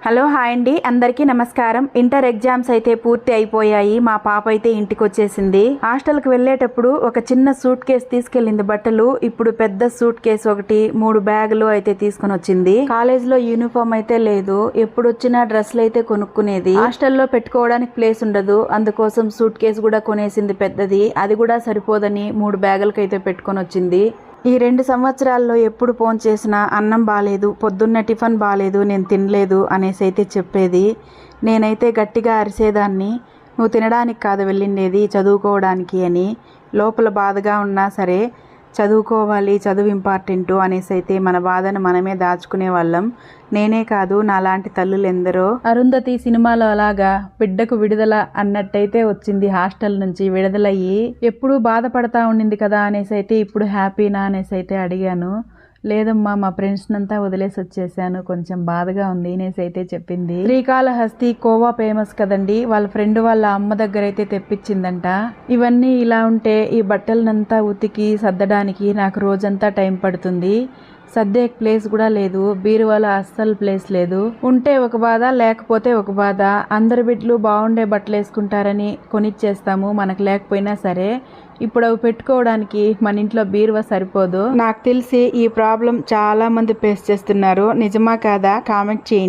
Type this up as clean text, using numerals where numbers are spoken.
Hello hi అండి, అందరికీ నమస్కారం. ఇంటర్ ఎగ్జామ్స్ అయితే పూర్తి అయిపోయాయి. మా పాప అయితే ఇంటికి వచ్చేసింది. హాస్టల్కి వెళ్ళేటప్పుడు ఒక చిన్న సూట్ కేసు తీసుకెళ్లింది బట్టలు. ఇప్పుడు పెద్ద సూట్ కేసు ఒకటి, 3 బ్యాగులు అయితే తీసుకుని వచ్చింది. కాలేజ్ లో యూనిఫామ్ అయితే లేదు. ఎప్పుడు వచ్చినా డ్రెస్సులు అయితే కొనుక్కునేది. హాస్టల్లో పెట్టుకోవడానికి ప్లేస్ ఉండదు, అందుకోసం సూట్ కేసు కూడా కొనేసింది పెద్దది. అది కూడా సరిపోదని 3 బ్యాగులకి అయితే పెట్టుకొని వచ్చింది. ఈ 2 సంవత్సరాల్లో ఎప్పుడు ఫోన్ చేసినా అన్నం బాలేదు, పొద్దున్న టిఫిన్ బాలేదు, నేను తినలేదు అనేసి అయితే చెప్పేది. నేనైతే గట్టిగా అరిసేదాన్ని, నువ్వు తినడానికి కాదు వెళ్ళిండేది, చదువుకోవడానికి అని. లోపల బాధగా ఉన్నా సరే చదువుకోవాలి, చదువు ఇంపార్టెంట్ అనేసి అయితే మన బాధను మనమే దాచుకునే వాళ్ళం. నేనే కాదు, నాలాంటి తల్లులు ఎందరో. అరుంధతి సినిమాలో అలాగా బిడ్డకు విడుదల అన్నట్టయితే వచ్చింది హాస్టల్ నుంచి విడుదలయ్యి. ఎప్పుడూ బాధపడతా ఉండింది కదా అనేసి అయితే ఇప్పుడు హ్యాపీనా అనేసి అయితే అడిగాను. లేదమ్మా, మా ఫ్రెండ్స్ నంతా వదిలేసి వచ్చేసాను, కొంచెం బాధగా ఉంది అనేసి అయితే చెప్పింది. శ్రీకాళహస్తి కోవా ఫేమస్ కదండి, వాళ్ళ ఫ్రెండ్ వాళ్ళ అమ్మ దగ్గర అయితే తెప్పించిందంట. ఇవన్నీ ఇలా ఉంటే ఈ బట్టలనంతా ఉతికి సర్దడానికి నాకు రోజంతా టైం పడుతుంది. సర్దే ప్లేస్ కూడా లేదు, బీరువాలో అస్సలు ప్లేస్ లేదు. ఉంటే ఒక బాధ, లేకపోతే ఒక బాధ. అందరి బిడ్డలు బాగుండే బట్టలు వేసుకుంటారని కొనిచ్చేస్తాము, మనకు లేకపోయినా సరే. ఇప్పుడు అవి పెట్టుకోవడానికి మన ఇంట్లో బీరువా సరిపోదు. నాకు తెలిసి ఈ ప్రాబ్లం చాలా మంది ఫేస్ చేస్తున్నారు. నిజమా కాదా కామెంట్ చేయండి.